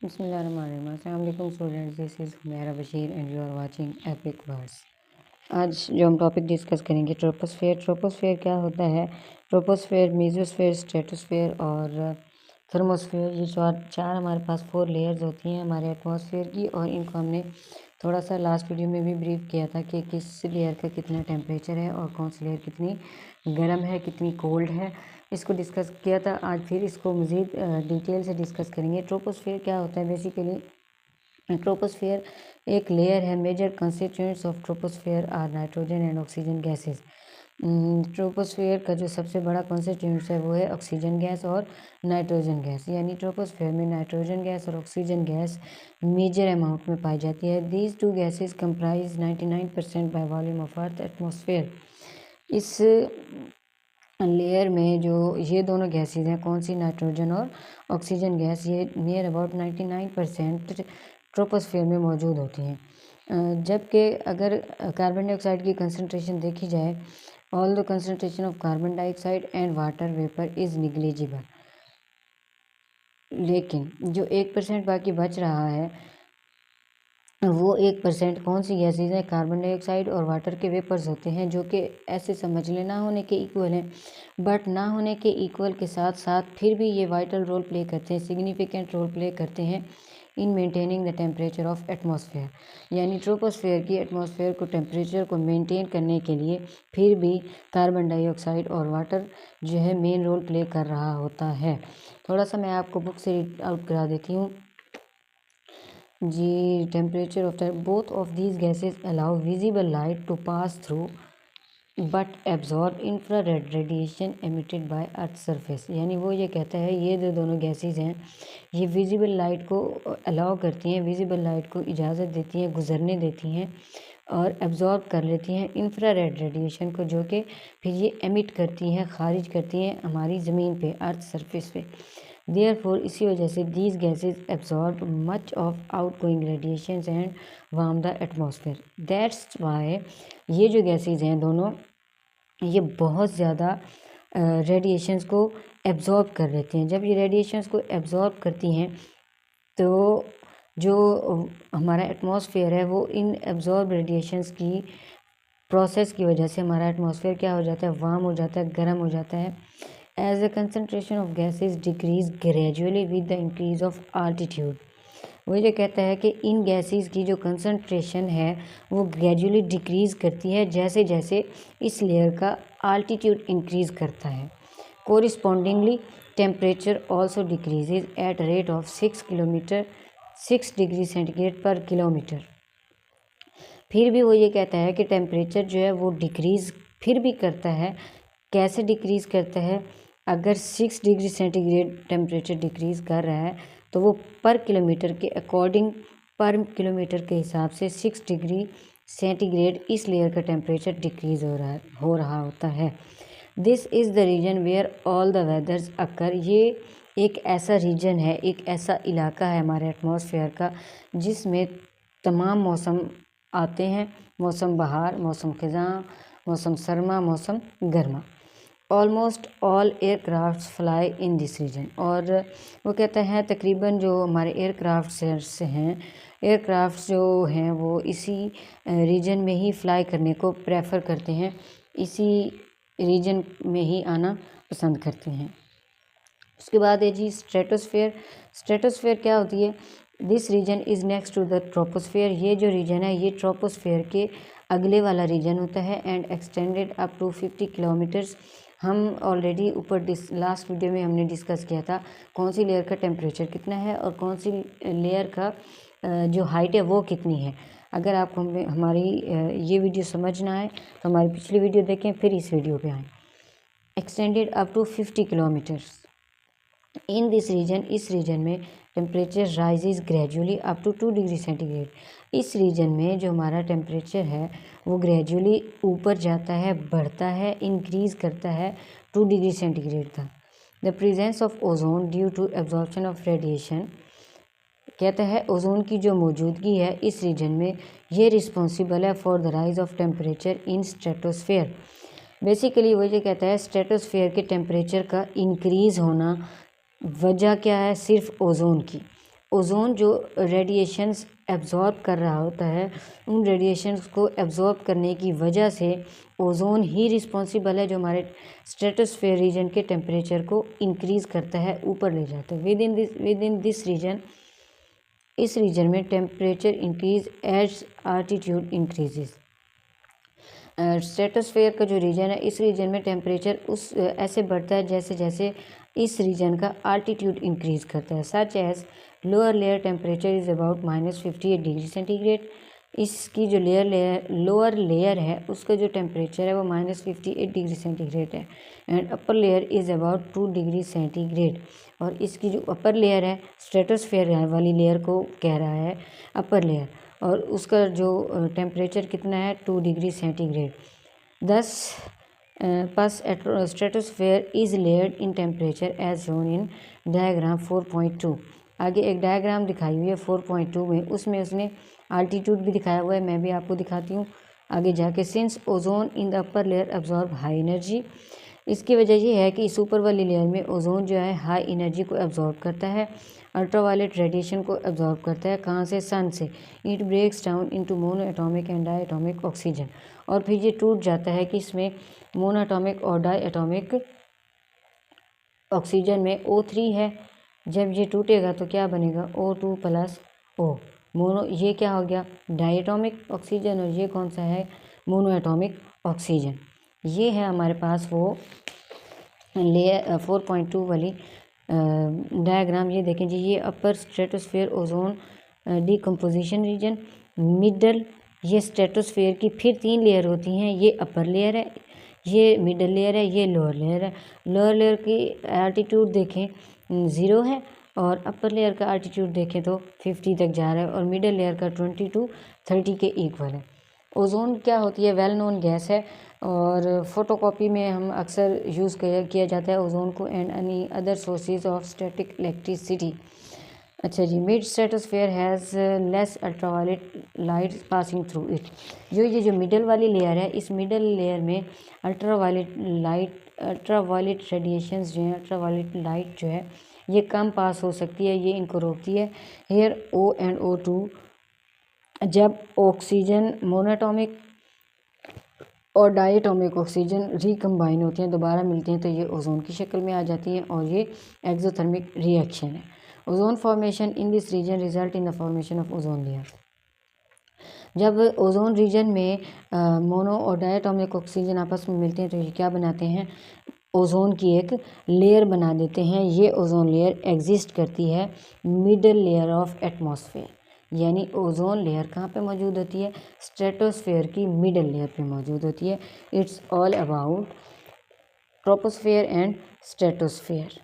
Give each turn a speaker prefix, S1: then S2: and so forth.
S1: अस्सलामुअलैकुम students, this is Humaira Bashir and you are watching epic words. आज जो हम टॉपिक डिस्कस करेंगे ट्रोपोस्फेयर। ट्रोपोस्फेयर क्या होता है? ट्रोपोस्फेयर, मेसोस्फेयर, स्ट्रेटोस्फेयर और थर्मोस्फेयर, ये चार हमारे पास 4 लेयर्स होती हैं हमारे एटमॉस्फेयर की। और इनको हमने थोड़ा सा लास्ट वीडियो में भी ब्रीफ किया था कि किस लेयर का कितना टेम्परेचर है और कौन सी लेयर कितनी गर्म है, कितनी कोल्ड है, इसको डिस्कस किया था। आज फिर इसको मज़ीद डिटेल से डिस्कस करेंगे। ट्रोपोस्फेयर क्या होता है? बेसिकली ट्रोपोस्फेयर एक लेयर है। Major constituents of troposphere are nitrogen and oxygen gases. Troposphere का जो सबसे बड़ा कॉन्स्टिट्यूएंट्स है वो है ऑक्सीजन गैस और नाइट्रोजन गैस। यानी ट्रोपोस्फेयर में नाइट्रोजन गैस और ऑक्सीजन गैस मेजर अमाउंट में पाई जाती है। These two gases comprise 99% by volume of earth atmosphere. इस लेयर में जो ये दोनों गैसेज हैं, कौन सी, नाइट्रोजन और ऑक्सीजन गैस, ये नियर अबाउट 99% ट्रोपोस्फेयर में मौजूद होती हैं। जबकि अगर कार्बन डाइऑक्साइड की कंसंट्रेशन देखी जाए, all the concentration of carbon dioxide and water vapour is negligible. लेकिन जो 1% बाकी बच रहा है वो 1% कौन सी गैसेज हैं? कार्बन डाइऑक्साइड और वाटर के वेपर्स होते हैं, जो कि ऐसे समझ लें ना होने के इक्वल हैं। बट ना होने के इक्वल के साथ साथ फिर भी ये वाइटल रोल प्ले करते हैं, सिग्निफिकेंट रोल प्ले करते हैं in maintaining the temperature of atmosphere. यानी ट्रोपोस्फेयर की एटमॉस्फेयर को टेम्परेचर को मेंटेन करने के लिए फिर भी कार्बन डाइऑक्साइड और वाटर जो है मेन रोल प्ले कर रहा होता है। थोड़ा सा मैं आपको बुक से रीड आउट करा देती हूँ जी। Temperature of both of these gases allow visible light to pass through but absorb infrared radiation emitted by earth surface. यानी वो ये कहता है ये जो दोनों गैसेज हैं ये विजिबल लाइट को अलाउ करती हैं, विजिबल लाइट को इजाज़त देती हैं, गुजरने देती हैं और एब्जॉर्ब कर लेती हैं इंफ्रारेड रेडिएशन को, जो कि फिर ये एमिट करती हैं, खारिज करती हैं हमारी ज़मीन पे, अर्थ सरफेस पे। देयरफॉर इसी वजह से these gases absorb much of outgoing radiations and warm the atmosphere. That's why ये जो गैसेज हैं दोनों, ये बहुत ज़्यादा रेडिएशंस को एब्जॉर्ब कर लेती हैं। जब ये रेडिएशंस को एब्जॉर्ब करती हैं तो जो हमारा एटमॉस्फेयर है वो इन एब्जॉर्ब रेडिएशंस की प्रोसेस की वजह से हमारा एटमॉस्फेयर क्या हो जाता है? वार्म हो जाता है, गर्म हो जाता है। As the concentration of gases decrease gradually with the increase of altitude. वो ये कहता है कि इन गैसेस की जो कंसंट्रेशन है वो ग्रेजुअली डिक्रीज़ करती है जैसे जैसे इस लेयर का आल्टीट्यूड इंक्रीज़ करता है। Correspondingly temperature also decreases at rate of 6 degree centigrade per kilometre. फिर भी वो ये कहता है कि टेम्परेचर जो है वो डिक्रीज़ फिर भी करता है। कैसे डिक्रीज़ करता है? अगर 6 डिग्री सेंटीग्रेड टेम्परेचर डिक्रीज़ कर रहा है तो वो पर किलोमीटर के अकॉर्डिंग, पर किलोमीटर के हिसाब से 6 डिग्री सेंटीग्रेड इस लेयर का टेम्परेचर डिक्रीज़ हो रहा होता है। This is the region where all the weathers occur. ये एक ऐसा रीजन है, एक ऐसा इलाका है हमारे एटमॉस्फेयर का जिसमें तमाम मौसम आते हैं। मौसम बहार, मौसम ख़ज़ां, मौसम सरमा, मौसम गर्मा। Almost all aircraft fly in this region. और वो कहता है तकरीबन जो हमारे एयरक्राफ्ट हैं, एयरक्राफ्ट जो हैं वो इसी रीजन में ही फ़्लाई करने को प्रेफर करते हैं, इसी रीजन में ही आना पसंद करते हैं। उसके बाद है जी स्ट्रेटोस्फेयर। स्ट्रेटोस्फेयर क्या होती है? This region is next to the troposphere. ये जो रीजन है ये ट्रोपोस्फेयर के अगले वाला रीजन होता है and extended up to 50 kilometres. हम ऑलरेडी ऊपर लास्ट वीडियो में हमने डिस्कस किया था कौन सी लेयर का टेम्परेचर कितना है और कौन सी लेयर का जो हाइट है वो कितनी है। अगर आपको हमारी ये वीडियो समझ ना आए तो हमारी पिछली वीडियो देखें, फिर इस वीडियो पे आएँ। Extended up to 50 kilometres in this region. इस रीजन में temperature rises gradually up to 2 degree centigrade. इस रीजन में जो हमारा टेम्परेचर है वो ग्रेजुअली ऊपर जाता है, बढ़ता है, इंक्रीज़ करता है 2 डिग्री सेंटीग्रेड तक। The presence of ozone due to absorption of radiation. कहता है ओजोन की जो मौजूदगी है इस रीजन में ये रिस्पॉन्सिबल है for the rise of temperature in stratosphere. Basically वो ये कहता है स्ट्रेटोस्फेयर के टेम्परेचर का इंक्रीज़ होना वजह क्या है? सिर्फ ओजोन की। ओजोन जो रेडिएशंस एब्जॉर्ब कर रहा होता है, उन रेडिएशंस को एब्जॉर्ब करने की वजह से ओजोन ही रिस्पॉन्सिबल है जो हमारे स्ट्रेटोस्फेयर रीजन के टेम्परेचर को इंक्रीज़ करता है, ऊपर ले जाता है। विद इन दिस रीजन, इस रीजन में temperature increase as altitude increases. Stratosphere का जो रीजन है, इस रीजन में टेम्परेचर उस ऐसे बढ़ता है जैसे जैसे इस रीजन का आल्टीट्यूड इंक्रीज करता है। Such as lower layer temperature is about -58 degree centigrade. इसकी जो लोअर लेयर है उसका जो टेम्परेचर है वो -58 डिग्री सेंटीग्रेड है। And upper layer is about 2 degree centigrade. और इसकी जो अपर लेयर है, स्ट्रेटोस्फेयर वाली लेयर को कह रहा है अपर लेयर, और उसका जो टेम्परेचर कितना है 2 डिग्री सेंटीग्रेड। दस पस stratosphere is layered in temperature as shown in diagram 4.2। आगे एक डायग्राम दिखाई हुई है 4.2 में, उसमें उसने आल्टीट्यूड भी दिखाया हुआ है, मैं भी आपको दिखाती हूँ आगे जाके। Since ozone in the upper layer absorb high energy, इसकी वजह ये है कि इस ऊपर वाली लेयर में ओजोन जो है हाई एनर्जी को एब्जॉर्ब करता है, अल्ट्रावायलेट रेडिएशन को एब्जॉर्ब करता है। कहाँ से? सन से। It breaks down into monoatomic and diatomic oxygen, और फिर ये टूट जाता है कि इसमें मोनो एटॉमिक और डाई एटॉमिक ऑक्सीजन में O3 है। जब ये टूटेगा तो क्या बनेगा? O2 + O। मोनो, ये क्या हो गया? डाई एटॉमिक ऑक्सीजन, और ये कौन सा है? Mono atomic oxygen. ये है हमारे पास वो लेयर 4.2 वाली डायग्राम। ये देखें जी, ये upper stratosphere ozone decomposition region, middle, ये स्ट्रेटोस्फेयर की फिर 3 लेयर होती हैं। ये अपर लेयर है, ये मिडल लेयर है, ये लोअर लेयर है। लोअर लेयर की एल्टीट्यूड देखें 0 है, और अपर लेयर का एल्टीट्यूड देखें तो 50 तक जा रहा है, और मिडल लेयर का 20 to 30 के इक्वल है। ओजोन क्या होती है? वेल नोन गैस है, और फोटोकॉपी में हम अक्सर यूज़ किया जाता है ओजोन को, and any other sources of static electricity. अच्छा जी, mid stratosphere has less ultraviolet light passing through it. ये जो मिडल वाली लेयर है, इस मिडल लेयर में अल्ट्रावायलेट रेडिएशंस जो हैं, अल्ट्रावायलेट लाइट जो है ये कम पास हो सकती है, ये इनको रोकती है। हेयर O एंड O2 जब ऑक्सीजन मोनोएटॉमिक और डायटोमिक ऑक्सीजन रिकम्बाइन होते हैं, दोबारा मिलते हैं, तो ये ओजोन की शक्ल में आ जाती हैं, और ये एक्सोथर्मिक रिएक्शन है। Ozone formation in this region result in the formation of ozone layer. जब ओजोन रीजन में मोनो और डायटोमिक ऑक्सीजन आपस में मिलते हैं तो ये क्या बनाते हैं? ओजोन की एक लेयर बना देते हैं। ये ओजोन लेयर एग्जिस्ट करती है मिडल लेयर ऑफ एटमॉस्फेयर। यानी ओजोन लेयर कहाँ पे मौजूद होती है? स्ट्रेटोस्फेयर की मिडल लेयर पे मौजूद होती है। It's all about troposphere and stratosphere.